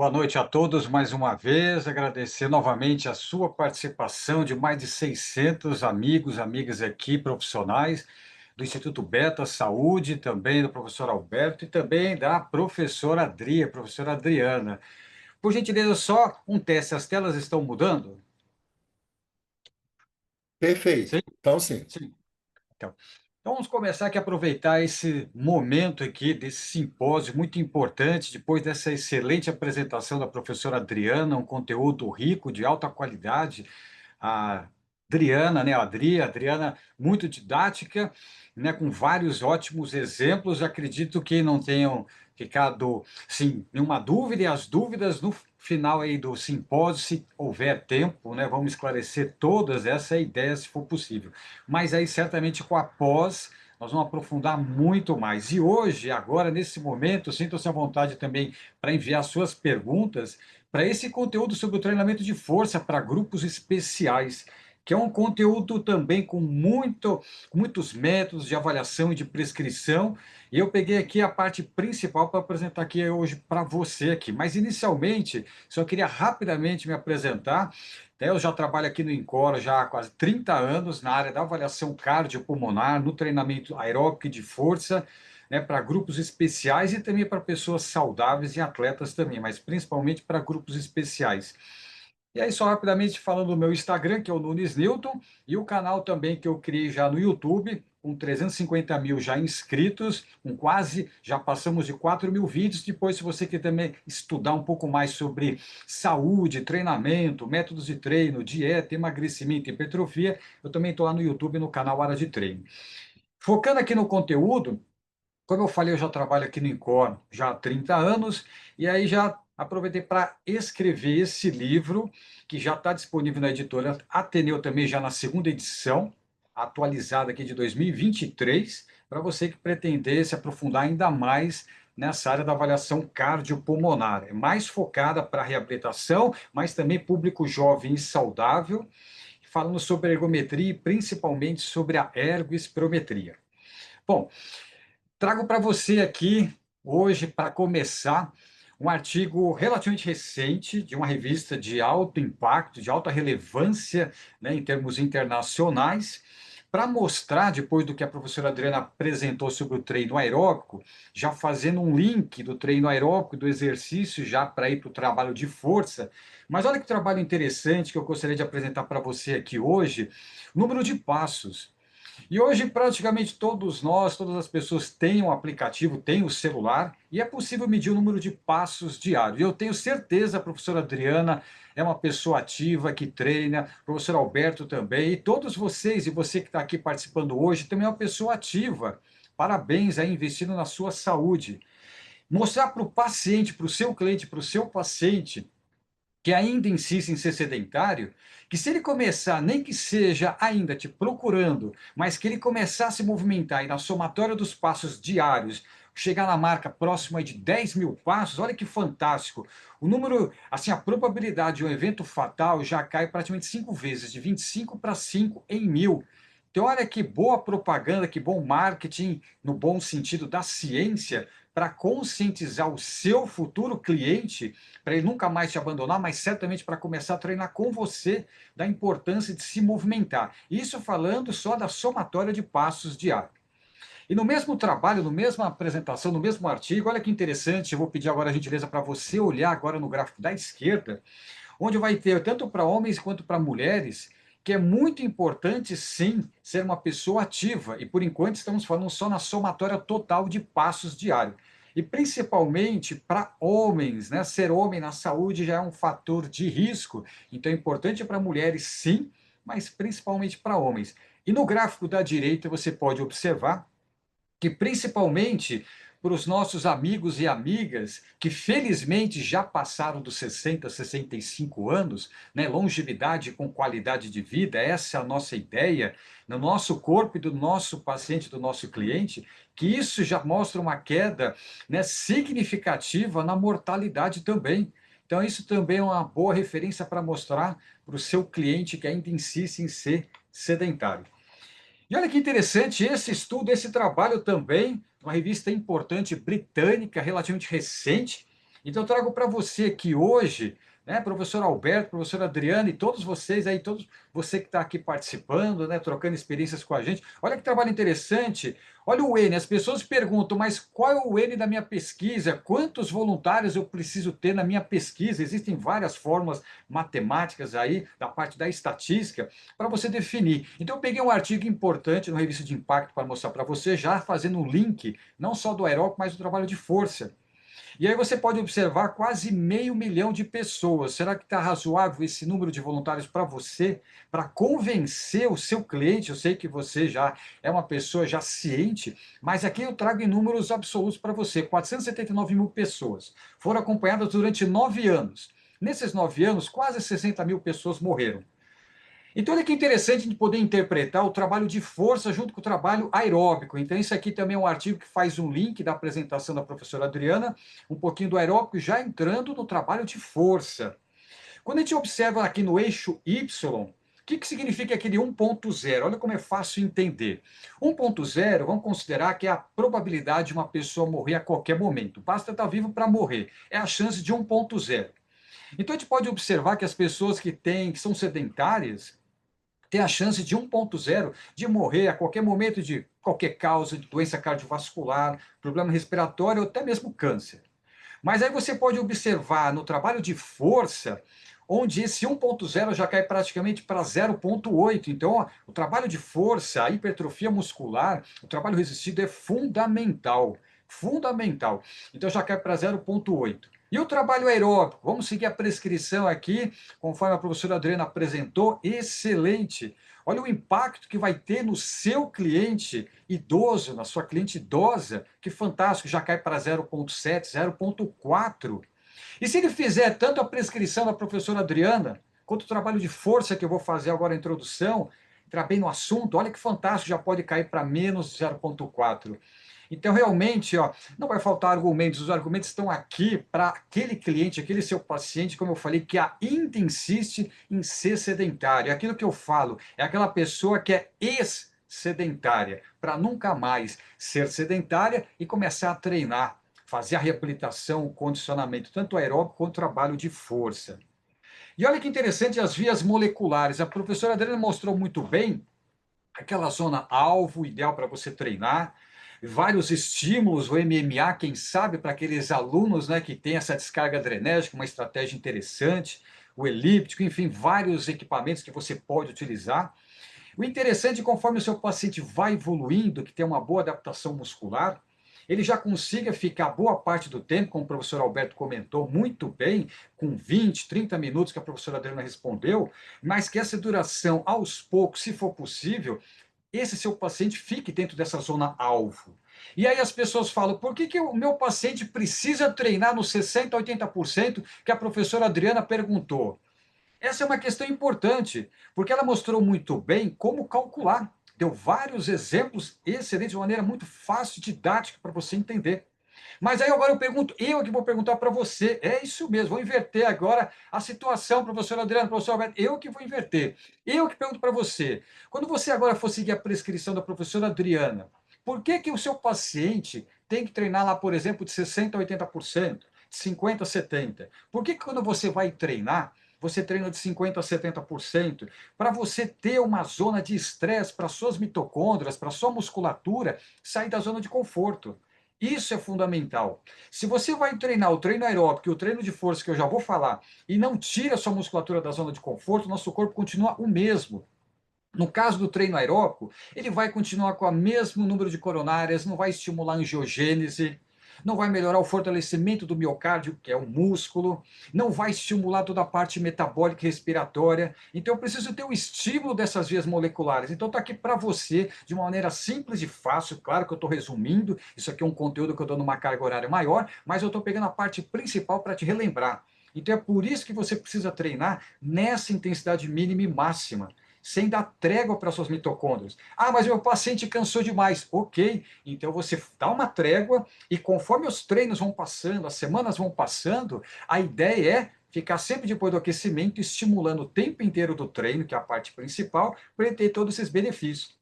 Boa noite a todos mais uma vez. Agradecer novamente a sua participação de mais de 600 amigos, amigas aqui, profissionais do Instituto Beta Saúde, também do professor Alberto e também da professora Adriana. Por gentileza, só um teste. As telas estão mudando? Perfeito. Sim? Então, sim. Sim. Então, vamos começar aqui a aproveitar esse momento aqui desse simpósio muito importante, depois dessa excelente apresentação da professora Adriana, um conteúdo rico, de alta qualidade. A Adriana, né, a Adriana muito didática, né, com vários ótimos exemplos. Acredito que não tenham ficado, sim, nenhuma dúvida, e as dúvidas no final aí do simpósio, se houver tempo, né, vamos esclarecer todas essa ideia, se for possível. Mas aí, certamente, com a pós, nós vamos aprofundar muito mais. E hoje, agora, nesse momento, sintam-se à vontade também para enviar suas perguntas para esse conteúdo sobre o treinamento de força para grupos especiais, que é um conteúdo também com muitos métodos de avaliação e de prescrição. E eu peguei aqui a parte principal para apresentar aqui hoje para você aqui. Mas inicialmente, só queria rapidamente me apresentar. Eu já trabalho aqui no Incor já há quase 30 anos na área da avaliação cardiopulmonar, no treinamento aeróbico e de força, né, para grupos especiais e também para pessoas saudáveis e atletas também, mas principalmente para grupos especiais. E aí, só rapidamente falando do meu Instagram, que é o Nunes Newton, e o canal também que eu criei já no YouTube, com 350 mil já inscritos, com quase, já passamos de 4 mil vídeos. Depois, se você quer também estudar um pouco mais sobre saúde, treinamento, métodos de treino, dieta, emagrecimento e hipertrofia, eu também estou lá no YouTube, no canal Área de Treino. Focando aqui no conteúdo, como eu falei, eu já trabalho aqui no Incor já há 30 anos, e aí já aproveitei para escrever esse livro, que já está disponível na editora Ateneu também, já na segunda edição, atualizada aqui de 2023, para você que pretender se aprofundar ainda mais nessa área da avaliação cardiopulmonar. É mais focada para a reabilitação, mas também público jovem e saudável, falando sobre ergometria e principalmente sobre a ergospirometria. Bom, trago para você aqui, hoje, para começar, um artigo relativamente recente de uma revista de alto impacto, de alta relevância, né, em termos internacionais, para mostrar, depois do que a professora Adriana apresentou sobre o treino aeróbico, já fazendo um link do treino aeróbico, do exercício, já para ir para o trabalho de força. Mas olha que trabalho interessante que eu gostaria de apresentar para você aqui hoje: o número de passos. E hoje, praticamente todos nós, todas as pessoas têm um aplicativo, têm o celular, e é possível medir o número de passos diários. E eu tenho certeza, a professora Adriana é uma pessoa ativa, que treina, o professor Alberto também, e todos vocês, e você que está aqui participando hoje, também é uma pessoa ativa. Parabéns aí, investindo na sua saúde. Mostrar para o paciente, para o seu cliente, para o seu paciente, que ainda insiste em ser sedentário, que se ele começar, nem que seja ainda te procurando, mas que ele começar a se movimentar e na somatória dos passos diários, chegar na marca próxima de 10 mil passos, olha que fantástico. O número, assim, a probabilidade de um evento fatal já cai praticamente 5 vezes, de 25 para 5 em 1000. Então, olha que boa propaganda, que bom marketing, no bom sentido da ciência, para conscientizar o seu futuro cliente, para ele nunca mais te abandonar, mas certamente para começar a treinar com você da importância de se movimentar. Isso falando só da somatória de passos diários. E no mesmo trabalho, na mesma apresentação, no mesmo artigo, olha que interessante, eu vou pedir agora a gentileza para você olhar agora no gráfico da esquerda, onde vai ter tanto para homens quanto para mulheres, que é muito importante, sim, ser uma pessoa ativa. E por enquanto estamos falando só na somatória total de passos diários. E principalmente para homens, né? Ser homem na saúde já é um fator de risco. Então é importante para mulheres, sim, mas principalmente para homens. E no gráfico da direita você pode observar que principalmente para os nossos amigos e amigas que felizmente já passaram dos 60, 65 anos, né, longevidade com qualidade de vida, essa é a nossa ideia, no nosso corpo e do nosso paciente, do nosso cliente, que isso já mostra uma queda, né, significativa na mortalidade também. Então, isso também é uma boa referência para mostrar para o seu cliente que ainda insiste em ser sedentário. E olha que interessante esse estudo, esse trabalho também, uma revista importante britânica, relativamente recente, Então, eu trago para você aqui hoje, né, professor Alberto, professora Adriana e todos vocês aí, todos você que está aqui participando, né, trocando experiências com a gente. Olha que trabalho interessante. Olha o N, as pessoas perguntam, mas qual é o N da minha pesquisa? Quantos voluntários eu preciso ter na minha pesquisa? Existem várias fórmulas matemáticas aí, da parte da estatística, para você definir. Então, eu peguei um artigo importante no Revista de Impacto para mostrar para você, já fazendo um link, não só do aeróbico, mas do trabalho de força. E aí você pode observar quase 500.000 de pessoas. Será que está razoável esse número de voluntários para você, para convencer o seu cliente? Eu sei que você já é uma pessoa já ciente, mas aqui eu trago em números absolutos para você. 479.000 pessoas foram acompanhadas durante 9 anos. Nesses 9 anos, quase 60.000 pessoas morreram. Então, olha que interessante a gente poder interpretar o trabalho de força junto com o trabalho aeróbico. Então, isso aqui também é um artigo que faz um link da apresentação da professora Adriana, um pouquinho do aeróbico, já entrando no trabalho de força. Quando a gente observa aqui no eixo Y, o que significa aquele 1.0? Olha como é fácil entender. 1.0, vamos considerar que é a probabilidade de uma pessoa morrer a qualquer momento. Basta estar vivo para morrer. É a chance de 1.0. Então, a gente pode observar que as pessoas que são sedentárias, tem a chance de 1.0 de morrer a qualquer momento de qualquer causa, de doença cardiovascular, problema respiratório ou até mesmo câncer. Mas aí você pode observar no trabalho de força, onde esse 1.0 já cai praticamente para 0.8. Então, ó, o trabalho de força, a hipertrofia muscular, o trabalho resistido é fundamental. Fundamental. Então, já cai para 0.8. E o trabalho aeróbico? Vamos seguir a prescrição aqui, conforme a professora Adriana apresentou. Excelente. Olha o impacto que vai ter no seu cliente idoso, na sua cliente idosa, que fantástico, já cai para 0,7, 0,4. E se ele fizer tanto a prescrição da professora Adriana, quanto o trabalho de força que eu vou fazer agora, a introdução, entrar bem no assunto, olha que fantástico, já pode cair para menos 0,4. Então, realmente, ó, não vai faltar argumentos, os argumentos estão aqui para aquele cliente, aquele seu paciente, como eu falei, que ainda insiste em ser sedentário. É aquilo que eu falo, é aquela pessoa que é ex-sedentária, para nunca mais ser sedentária e começar a treinar, fazer a reabilitação, o condicionamento, tanto aeróbico quanto trabalho de força. E olha que interessante as vias moleculares. A professora Adriana mostrou muito bem aquela zona alvo ideal para você treinar, vários estímulos, o MMA, quem sabe, para aqueles alunos, né, que têm essa descarga adrenérgica, uma estratégia interessante, o elíptico, enfim, vários equipamentos que você pode utilizar. O interessante, conforme o seu paciente vai evoluindo, que tem uma boa adaptação muscular, ele já consiga ficar boa parte do tempo, como o professor Alberto comentou muito bem, com 20, 30 minutos que a professora Adriana respondeu, mas que essa duração, aos poucos, se for possível, esse seu paciente fique dentro dessa zona alvo. E aí as pessoas falam, por que o meu paciente precisa treinar nos 60%, 80% que a professora Adriana perguntou? Essa é uma questão importante, porque ela mostrou muito bem como calcular. Deu vários exemplos excelentes, de maneira muito fácil e didática para você entender. Mas aí agora eu pergunto, eu que vou perguntar para você, é isso mesmo, vou inverter agora a situação, professor Adriano, professor Alberto, eu que vou inverter. Eu que pergunto para você, quando você agora for seguir a prescrição da professora Adriana, por que o seu paciente tem que treinar lá, por exemplo, de 60% a 80%, de 50% a 70%? Por que quando você vai treinar, você treina de 50% a 70%, para você ter uma zona de estresse para suas mitocôndrias, para sua musculatura, sair da zona de conforto. Isso é fundamental. Se você vai treinar o treino aeróbico e o treino de força, que eu já vou falar, e não tira a sua musculatura da zona de conforto, nosso corpo continua o mesmo. No caso do treino aeróbico, ele vai continuar com o mesmo número de coronárias, não vai estimular a angiogênese, não vai melhorar o fortalecimento do miocárdio, que é o músculo, não vai estimular toda a parte metabólica e respiratória. Então, eu preciso ter o estímulo dessas vias moleculares. Então, está aqui para você, de uma maneira simples e fácil. Claro que eu estou resumindo, isso aqui é um conteúdo que eu dou numa carga horária maior, mas eu estou pegando a parte principal para te relembrar. Então, é por isso que você precisa treinar nessa intensidade mínima e máxima, sem dar trégua para suas mitocôndrias. Ah, mas meu paciente cansou demais. Ok, então você dá uma trégua e conforme os treinos vão passando, as semanas vão passando, a ideia é ficar sempre depois do aquecimento, estimulando o tempo inteiro do treino, que é a parte principal, para ele ter todos esses benefícios.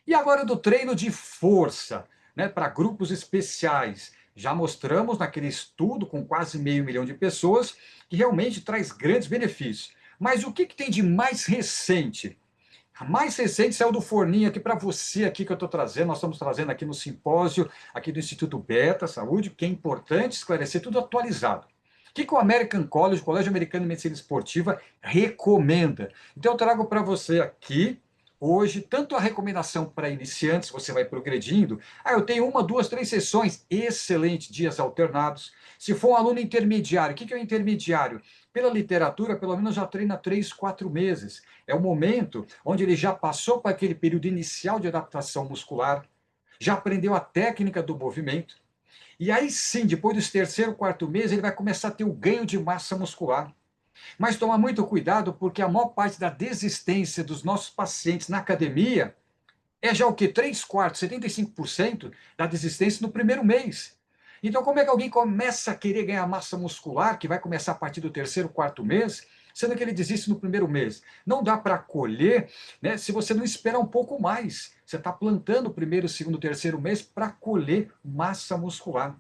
E agora do treino de força, né, para grupos especiais. Já mostramos naquele estudo com quase 500 mil de pessoas que realmente traz grandes benefícios. Mas o que tem de mais recente? A mais recente saiu do forninho aqui para você aqui que eu estou trazendo. Nós estamos trazendo aqui no simpósio aqui do Instituto Beta Saúde, que é importante esclarecer tudo atualizado. O American College, o Colégio Americano de Medicina Esportiva, recomenda? Então eu trago para você aqui hoje tanto a recomendação para iniciantes, você vai progredindo. Eu tenho uma, duas, três sessões, excelente, dias alternados. Se for um aluno intermediário, o que é o intermediário? Pela literatura, pelo menos já treina 3, 4 meses. É o momento onde ele já passou para aquele período inicial de adaptação muscular, já aprendeu a técnica do movimento, e aí sim, depois dos terceiro, quarto mês, ele vai começar a ter o ganho de massa muscular. Mas tomar muito cuidado, porque a maior parte da desistência dos nossos pacientes na academia é já o quê? 3 quartos, 75% da desistência no primeiro mês. Então, como é que alguém começa a querer ganhar massa muscular, que vai começar a partir do terceiro, quarto mês, sendo que ele desiste no primeiro mês? Não dá para colher, né, se você não esperar um pouco mais. Você está plantando o primeiro, segundo, terceiro mês para colher massa muscular.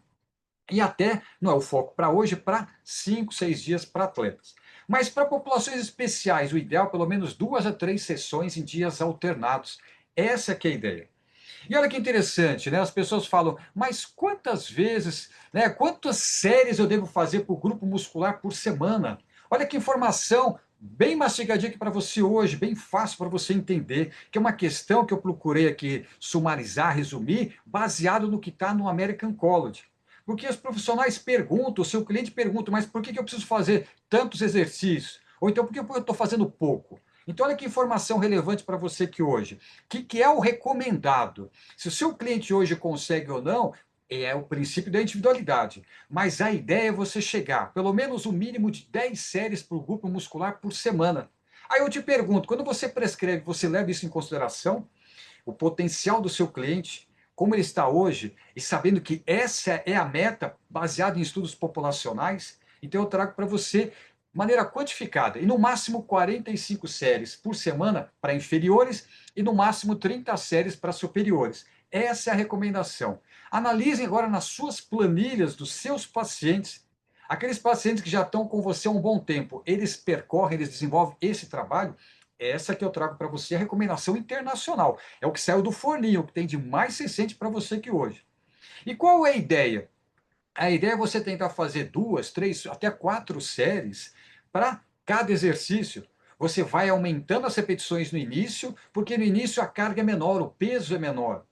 E até, não é o foco para hoje, para 5, 6 dias para atletas. Mas para populações especiais, o ideal é pelo menos 2 a 3 sessões em dias alternados. Essa que é a ideia. E olha que interessante, né? As pessoas falam, mas quantas vezes, né? Quantas séries eu devo fazer para o grupo muscular por semana? Olha que informação bem mastigadinha aqui para você hoje, bem fácil para você entender, que é uma questão que eu procurei aqui sumarizar, resumir, baseado no que está no American College. Porque os profissionais perguntam, o seu cliente pergunta, mas por que eu preciso fazer tantos exercícios? Ou então, por que eu estou fazendo pouco? Então, olha que informação relevante para você aqui hoje. O que é o recomendado? Se o seu cliente hoje consegue ou não, é o princípio da individualidade. Mas a ideia é você chegar, pelo menos o mínimo de 10 séries por grupo muscular por semana. Aí eu te pergunto, quando você prescreve, você leva isso em consideração? O potencial do seu cliente, como ele está hoje, e sabendo que essa é a meta, baseada em estudos populacionais, então eu trago para você de maneira quantificada, e no máximo 45 séries por semana para inferiores e no máximo 30 séries para superiores. Essa é a recomendação. Analisem agora nas suas planilhas dos seus pacientes, aqueles pacientes que já estão com você há um bom tempo, eles percorrem, eles desenvolvem esse trabalho. Essa que eu trago para você é a recomendação internacional. É o que saiu do forninho, o que tem de mais recente para você aqui hoje. E qual é a ideia? A ideia é você tentar fazer 2, 3, até 4 séries para cada exercício. Você vai aumentando as repetições no início, porque no início a carga é menor, o peso é menor.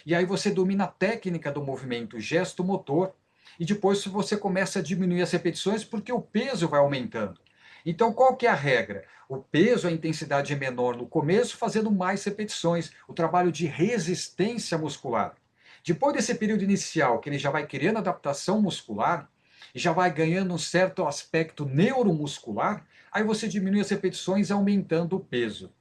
E aí você domina a técnica do movimento, o gesto motor. E depois você começa a diminuir as repetições porque o peso vai aumentando. Então, qual que é a regra? O peso, a intensidade é menor no começo, fazendo mais repetições, o trabalho de resistência muscular. Depois desse período inicial, que ele já vai criando adaptação muscular, e já vai ganhando um certo aspecto neuromuscular, aí você diminui as repetições aumentando o peso.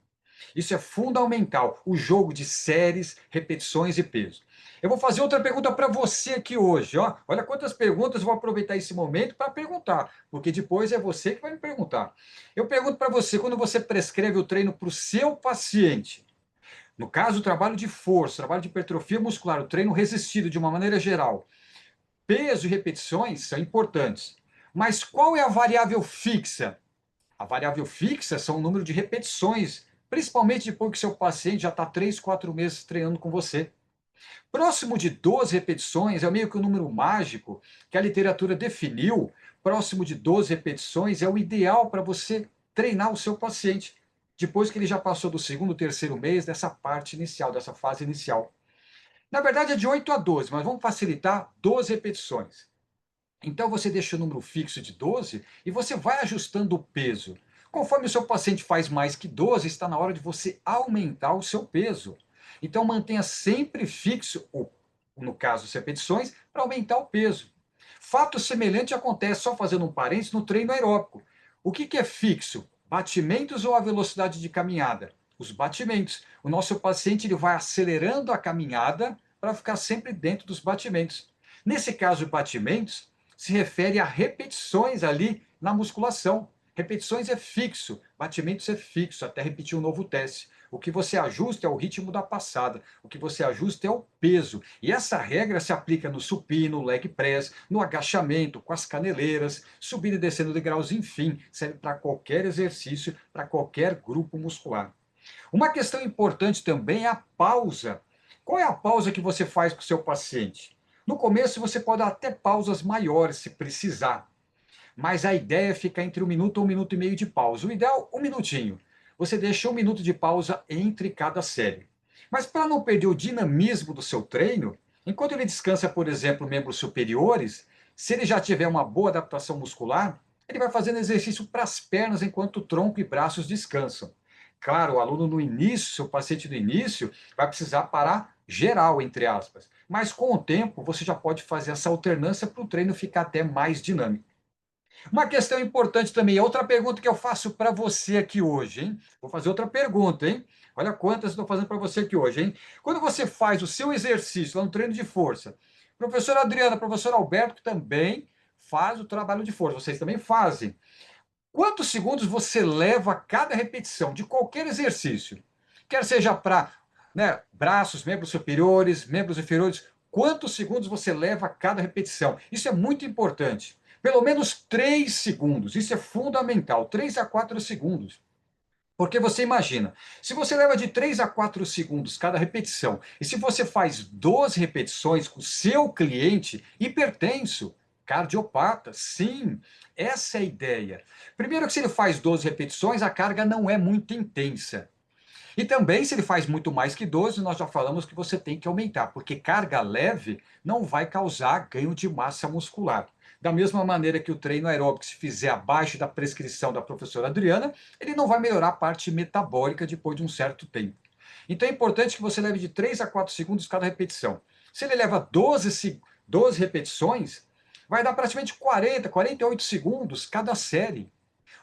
Isso é fundamental, o jogo de séries, repetições e peso. Eu vou fazer outra pergunta para você aqui hoje. Ó. Olha quantas perguntas, eu vou aproveitar esse momento para perguntar, porque depois é você que vai me perguntar. Eu pergunto para você, quando você prescreve o treino para o seu paciente, no caso, o trabalho de força, trabalho de hipertrofia muscular, o treino resistido de uma maneira geral, peso e repetições são importantes. Mas qual é a variável fixa? A variável fixa são o número de repetições, principalmente depois que seu paciente já está 3, 4 meses treinando com você. Próximo de 12 repetições é meio que o número mágico que a literatura definiu. Próximo de 12 repetições é o ideal para você treinar o seu paciente, depois que ele já passou do segundo, terceiro mês dessa parte inicial, dessa fase inicial. Na verdade é de 8 a 12, mas vamos facilitar 12 repetições. Então você deixa o número fixo de 12 e você vai ajustando o peso. Conforme o seu paciente faz mais que 12, está na hora de você aumentar o seu peso. Então mantenha sempre fixo, ou no caso as repetições, para aumentar o peso. Fato semelhante acontece, só fazendo um parênteses, no treino aeróbico. O que é fixo? Batimentos ou a velocidade de caminhada? Os batimentos. O nosso paciente ele vai acelerando a caminhada para ficar sempre dentro dos batimentos. Nesse caso, batimentos se refere a repetições ali na musculação. Repetições é fixo, batimentos é fixo, até repetir um novo teste. O que você ajusta é o ritmo da passada, o que você ajusta é o peso. E essa regra se aplica no supino, leg press, no agachamento, com as caneleiras, subindo e descendo de graus, enfim, serve para qualquer exercício, para qualquer grupo muscular. Uma questão importante também é a pausa. Qual é a pausa que você faz com o seu paciente? No começo, você pode dar até pausas maiores, se precisar, mas a ideia é ficar entre 1 minuto ou 1 minuto e meio de pausa. O ideal, 1 minutinho. Você deixa 1 minuto de pausa entre cada série. Mas para não perder o dinamismo do seu treino, enquanto ele descansa, por exemplo, membros superiores, se ele já tiver uma boa adaptação muscular, ele vai fazendo exercício para as pernas enquanto o tronco e braços descansam. Claro, o aluno no início, seu paciente no início, vai precisar parar geral, entre aspas. Mas com o tempo, você já pode fazer essa alternância para o treino ficar até mais dinâmico. Uma questão importante também, outra pergunta que eu faço para você aqui hoje, hein? Vou fazer outra pergunta, hein? Olha quantas estou fazendo para você aqui hoje, hein? Quando você faz o seu exercício lá no treino de força, professora Adriana, professor Alberto, que também faz o trabalho de força, vocês também fazem. Quantos segundos você leva a cada repetição de qualquer exercício? Quer seja para, né, braços, membros superiores, membros inferiores, quantos segundos você leva a cada repetição? Isso é muito importante. Pelo menos 3 segundos, isso é fundamental, 3 a 4 segundos. Porque você imagina, se você leva de 3 a 4 segundos cada repetição, e se você faz 12 repetições com o seu cliente hipertenso, cardiopata, sim, essa é a ideia. Primeiro que se ele faz 12 repetições, a carga não é muito intensa. E também, se ele faz muito mais que 12, nós já falamos que você tem que aumentar, porque carga leve não vai causar ganho de massa muscular. Da mesma maneira que o treino aeróbico, se fizer abaixo da prescrição da professora Adriana, ele não vai melhorar a parte metabólica depois de um certo tempo. Então é importante que você leve de 3 a 4 segundos cada repetição. Se ele leva 12 repetições, vai dar praticamente 40, 48 segundos cada série.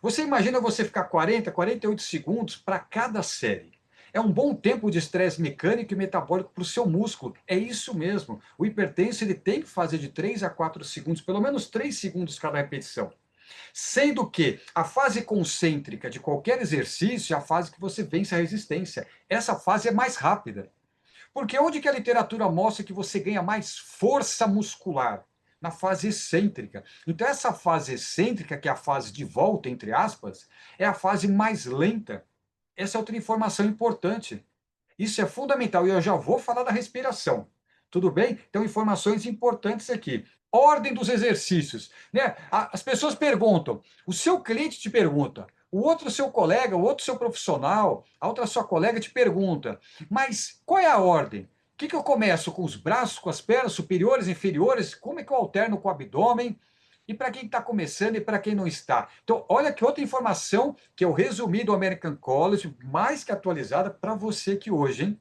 Você imagina você ficar 40, 48 segundos para cada série. É um bom tempo de estresse mecânico e metabólico para o seu músculo. É isso mesmo. O hipertenso ele tem que fazer de 3 a 4 segundos, pelo menos 3 segundos cada repetição. Sendo que a fase concêntrica de qualquer exercício é a fase que você vence a resistência. Essa fase é mais rápida. Porque onde que a literatura mostra que você ganha mais força muscular? Na fase excêntrica. Então, essa fase excêntrica, que é a fase de volta, entre aspas, é a fase mais lenta. Essa é outra informação importante. Isso é fundamental e eu já vou falar da respiração. Tudo bem? Então, informações importantes aqui. Ordem dos exercícios. Né? As pessoas perguntam, o seu cliente te pergunta, o outro seu colega, o outro seu profissional, a outra sua colega te pergunta, mas qual é a ordem? O que eu começo com os braços, com as pernas superiores, inferiores? Como é que eu alterno com o abdômen? E para quem está começando e para quem não está. Então, olha que outra informação que eu resumi do American College, mais que atualizada para você aqui hoje, hein?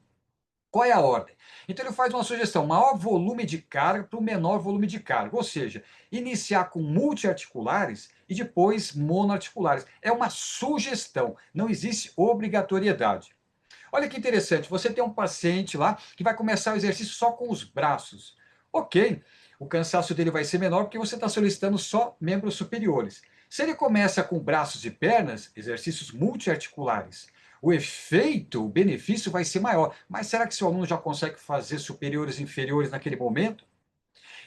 Qual é a ordem? Então ele faz uma sugestão, maior volume de carga para o menor volume de carga, ou seja, iniciar com multiarticulares e depois monoarticulares. É uma sugestão, não existe obrigatoriedade. Olha que interessante, você tem um paciente lá que vai começar o exercício só com os braços. Ok, o cansaço dele vai ser menor porque você está solicitando só membros superiores. Se ele começa com braços e pernas, exercícios multiarticulares, o efeito, o benefício vai ser maior. Mas será que seu aluno já consegue fazer superiores e inferiores naquele momento?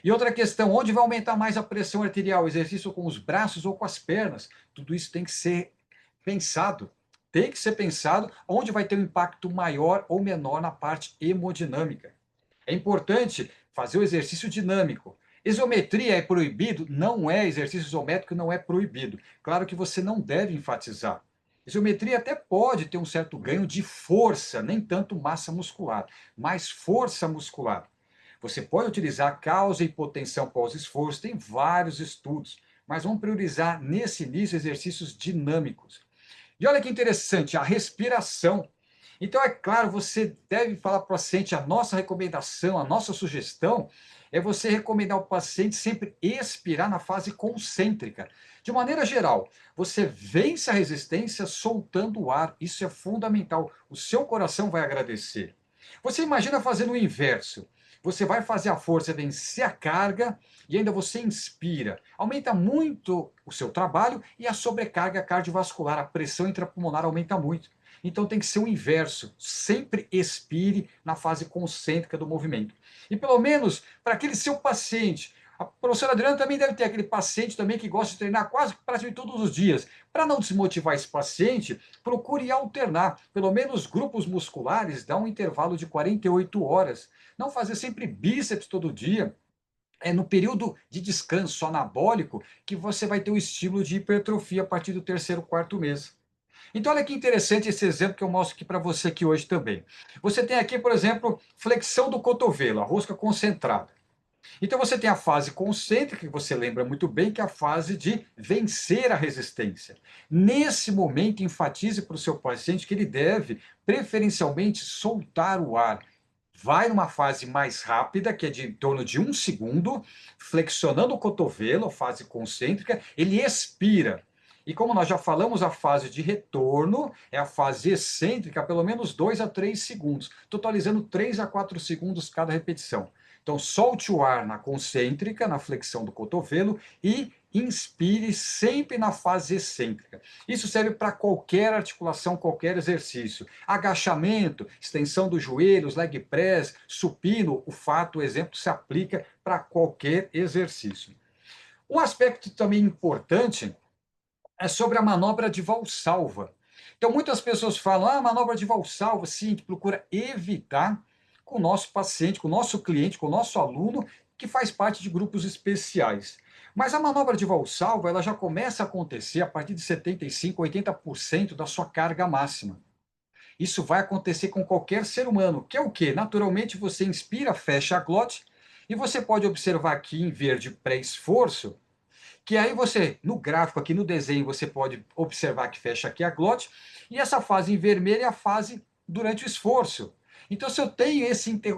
E outra questão, onde vai aumentar mais a pressão arterial? Exercício com os braços ou com as pernas? Tudo isso tem que ser pensado. Tem que ser pensado onde vai ter um impacto maior ou menor na parte hemodinâmica. É importante fazer o exercício dinâmico. Isometria é proibido? Não é, exercício isométrico não é proibido. Claro que você não deve enfatizar. Isometria até pode ter um certo ganho de força, nem tanto massa muscular, mas força muscular. Você pode utilizar causa e hipotensão pós-esforço, tem vários estudos, mas vamos priorizar nesse início exercícios dinâmicos. E olha que interessante, a respiração. Então, é claro, você deve falar para o paciente, a nossa recomendação, a nossa sugestão é você recomendar ao paciente sempre expirar na fase concêntrica. De maneira geral, você vence a resistência soltando o ar. Isso é fundamental. O seu coração vai agradecer. Você imagina fazendo o inverso. Você vai fazer a força vencer a carga e ainda você inspira. Aumenta muito o seu trabalho e a sobrecarga cardiovascular, a pressão intrapulmonar aumenta muito. Então tem que ser o inverso. Sempre expire na fase concêntrica do movimento. E pelo menos para aquele seu paciente, a professora Adriana também deve ter aquele paciente também que gosta de treinar quase praticamente todos os dias. Para não desmotivar esse paciente, procure alternar. Pelo menos grupos musculares dá um intervalo de 48 horas. Não fazer sempre bíceps todo dia. É no período de descanso anabólico que você vai ter o estímulo de hipertrofia a partir do terceiro, quarto mês. Então, olha que interessante esse exemplo que eu mostro aqui para você aqui hoje também. Você tem aqui, por exemplo, flexão do cotovelo, a rosca concentrada. Então você tem a fase concêntrica, que você lembra muito bem, que é a fase de vencer a resistência. Nesse momento, enfatize para o seu paciente que ele deve, preferencialmente, soltar o ar. Vai numa fase mais rápida, que é de em torno de 1 segundo, flexionando o cotovelo, a fase concêntrica, ele expira. E como nós já falamos, a fase de retorno é a fase excêntrica, pelo menos 2 a 3 segundos, totalizando 3 a 4 segundos cada repetição. Então, solte o ar na concêntrica, na flexão do cotovelo, e inspire sempre na fase excêntrica. Isso serve para qualquer articulação, qualquer exercício. Agachamento, extensão dos joelhos, leg press, supino, o fato, o exemplo se aplica para qualquer exercício. Um aspecto também importante é sobre a manobra de Valsalva. Então, muitas pessoas falam, manobra de Valsalva, sim, a gente procura evitar com o nosso paciente, com o nosso cliente, com o nosso aluno, que faz parte de grupos especiais. Mas a manobra de Valsalva, ela já começa a acontecer a partir de 75, 80% da sua carga máxima. Isso vai acontecer com qualquer ser humano, que é o quê? Naturalmente, você inspira, fecha a glote, e você pode observar aqui em verde pré-esforço, que aí você, no gráfico aqui no desenho, você pode observar que fecha aqui a glote, e essa fase em vermelho é a fase durante o esforço. Então, se eu tenho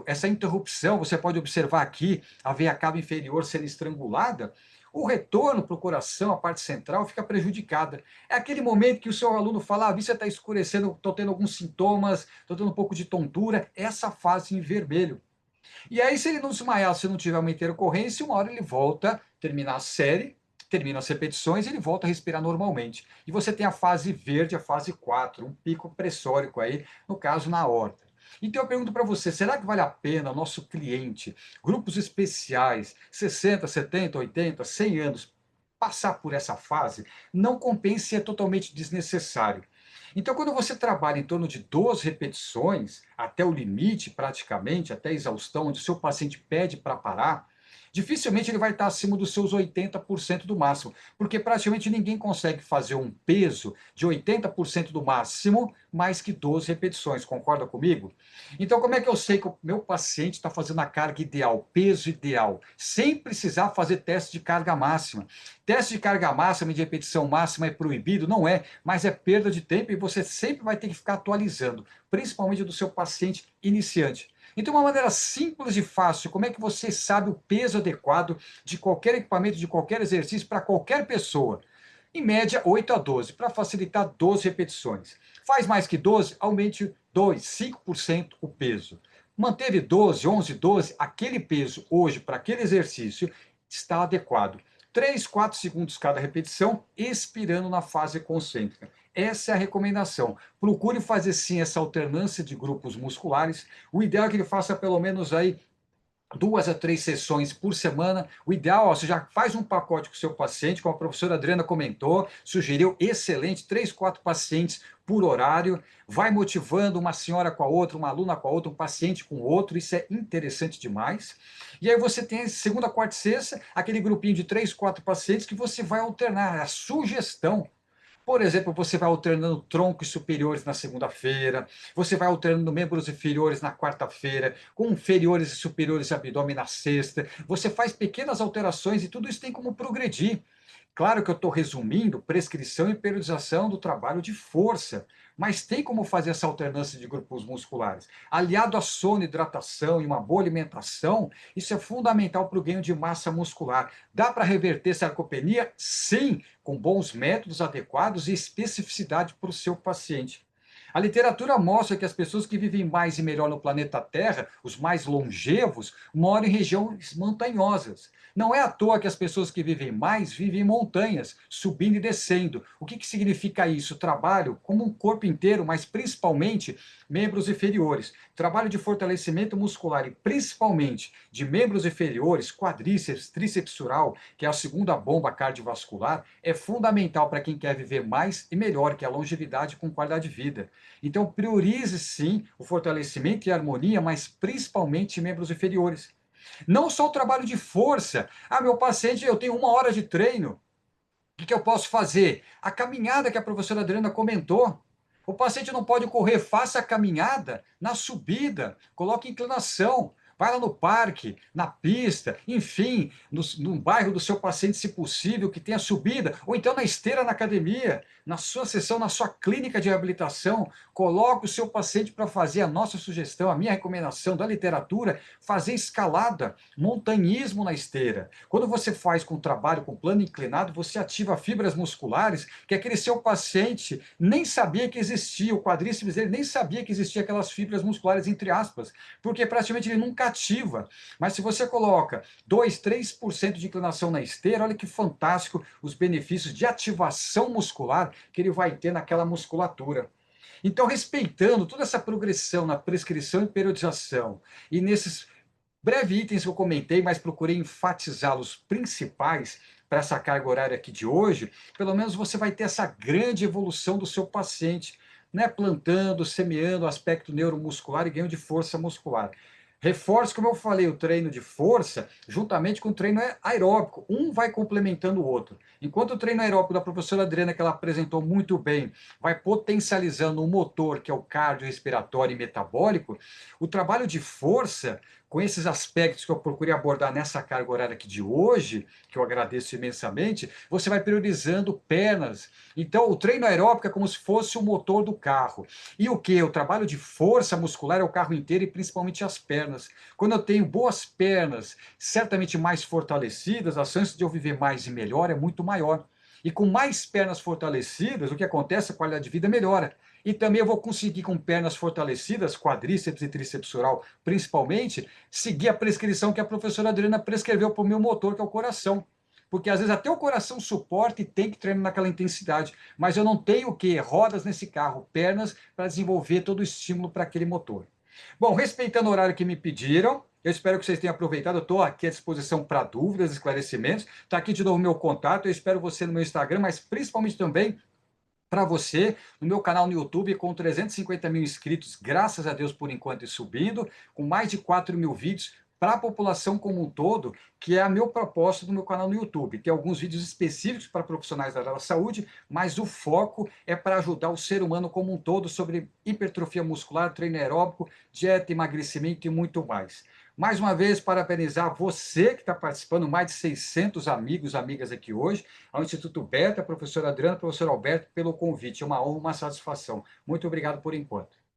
essa interrupção, você pode observar aqui a veia cava inferior sendo estrangulada, o retorno para o coração, a parte central, fica prejudicada. É aquele momento que o seu aluno fala, a vista está escurecendo, estou tendo alguns sintomas, estou tendo um pouco de tontura, essa fase em vermelho. E aí, se ele não desmaiar, se não tiver uma intercorrência, uma hora ele volta, terminar a série, termina as repetições, ele volta a respirar normalmente. E você tem a fase verde, a fase 4, um pico pressórico aí, no caso, na aorta. Então eu pergunto para você, será que vale a pena o nosso cliente, grupos especiais, 60, 70, 80, 100 anos, passar por essa fase? Não compensa e é totalmente desnecessário. Então, quando você trabalha em torno de 12 repetições, até o limite praticamente, até a exaustão, onde o seu paciente pede para parar, dificilmente ele vai estar acima dos seus 80% do máximo, porque praticamente ninguém consegue fazer um peso de 80% do máximo mais que 12 repetições, concorda comigo? Então, como é que eu sei que o meu paciente está fazendo a carga ideal, peso ideal, sem precisar fazer teste de carga máxima? Teste de carga máxima, de repetição máxima é proibido? Não é, mas é perda de tempo e você sempre vai ter que ficar atualizando, principalmente do seu paciente iniciante. Então, uma maneira simples e fácil, como é que você sabe o peso adequado de qualquer equipamento, de qualquer exercício para qualquer pessoa? Em média, 8 a 12, para facilitar 12 repetições. Faz mais que 12, aumente 2, 5% o peso. Manteve 12, 11, 12, aquele peso hoje para aquele exercício está adequado. 3, 4 segundos cada repetição, expirando na fase concêntrica. Essa é a recomendação. Procure fazer sim essa alternância de grupos musculares. O ideal é que ele faça pelo menos aí 2 a 3 sessões por semana. O ideal, você já faz um pacote com o seu paciente, como a professora Adriana comentou, sugeriu, excelente, 3, 4 pacientes por horário, vai motivando uma senhora com a outra, uma aluna com a outra, um paciente com o outro, isso é interessante demais. E aí você tem segunda, quarta e sexta, aquele grupinho de 3, 4 pacientes que você vai alternar, a sugestão. Por exemplo, você vai alternando troncos superiores na segunda-feira, você vai alternando membros inferiores na quarta-feira, com inferiores e superiores de abdômen na sexta. Você faz pequenas alterações e tudo isso tem como progredir. Claro que eu estou resumindo prescrição e periodização do trabalho de força, mas tem como fazer essa alternância de grupos musculares. Aliado a sono, hidratação e uma boa alimentação, isso é fundamental para o ganho de massa muscular. Dá para reverter sarcopenia? Sim, com bons métodos adequados e especificidade para o seu paciente. A literatura mostra que as pessoas que vivem mais e melhor no planeta Terra, os mais longevos, moram em regiões montanhosas. Não é à toa que as pessoas que vivem mais vivem em montanhas, subindo e descendo. O que significa isso? Trabalho como um corpo inteiro, mas principalmente membros inferiores. Trabalho de fortalecimento muscular e principalmente de membros inferiores, quadríceps, tríceps sural, que é a segunda bomba cardiovascular, é fundamental para quem quer viver mais e melhor, que é a longevidade com qualidade de vida. Então, priorize sim o fortalecimento e a harmonia, mas principalmente membros inferiores. Não só o trabalho de força. Ah, meu paciente, eu tenho 1 hora de treino. O que eu posso fazer? A caminhada que a professora Adriana comentou. O paciente não pode correr, faça a caminhada na subida, coloque inclinação, vai lá no parque, na pista, enfim, no bairro do seu paciente, se possível, que tenha subida, ou então na esteira na academia, na sua sessão, na sua clínica de reabilitação, coloque o seu paciente para fazer a nossa sugestão, a minha recomendação da literatura, fazer escalada, montanhismo na esteira. Quando você faz com trabalho com plano inclinado, você ativa fibras musculares que aquele seu paciente nem sabia que existia, o quadríceps dele nem sabia que existia aquelas fibras musculares, entre aspas, porque praticamente ele nunca ativa. Mas se você coloca 2, 3% de inclinação na esteira, olha que fantástico os benefícios de ativação muscular que ele vai ter naquela musculatura. Então, respeitando toda essa progressão na prescrição e periodização, e nesses breves itens que eu comentei, mas procurei enfatizá-los principais para essa carga horária aqui de hoje, pelo menos você vai ter essa grande evolução do seu paciente, né? Plantando, semeando o aspecto neuromuscular e ganho de força muscular. Reforço, como eu falei, o treino de força, juntamente com o treino aeróbico. Um vai complementando o outro. Enquanto o treino aeróbico da professora Adriana, que ela apresentou muito bem, vai potencializando o motor, que é o cardiorrespiratório e metabólico, o trabalho de força, com esses aspectos que eu procurei abordar nessa carga horária aqui de hoje, que eu agradeço imensamente, você vai priorizando pernas. Então, o treino aeróbico é como se fosse o motor do carro. E o que? O trabalho de força muscular é o carro inteiro e principalmente as pernas. Quando eu tenho boas pernas, certamente mais fortalecidas, a chance de eu viver mais e melhor é muito maior. E com mais pernas fortalecidas, o que acontece? A qualidade de vida melhora. E também eu vou conseguir, com pernas fortalecidas, quadríceps e tríceps sural, principalmente, seguir a prescrição que a professora Adriana prescreveu para o meu motor, que é o coração. Porque às vezes até o coração suporta e tem que treinar naquela intensidade. Mas eu não tenho o quê? Rodas nesse carro, pernas para desenvolver todo o estímulo para aquele motor. Bom, respeitando o horário que me pediram, eu espero que vocês tenham aproveitado. Eu estou aqui à disposição para dúvidas, esclarecimentos. Está aqui de novo o meu contato. Eu espero você no meu Instagram, mas principalmente também para você no meu canal no YouTube, com 350 mil inscritos, graças a Deus por enquanto, e subindo, com mais de 4 mil vídeos para a população como um todo, que é o meu propósito do meu canal no YouTube. Tem alguns vídeos específicos para profissionais da área da saúde, mas o foco é para ajudar o ser humano como um todo sobre hipertrofia muscular, treino aeróbico, dieta, emagrecimento e muito mais. Mais uma vez, parabenizar você que está participando, mais de 600 amigos, amigas aqui hoje, ao Instituto Beta, a professora Adriana, professor Alberto, pelo convite. É uma honra, uma satisfação. Muito obrigado por enquanto.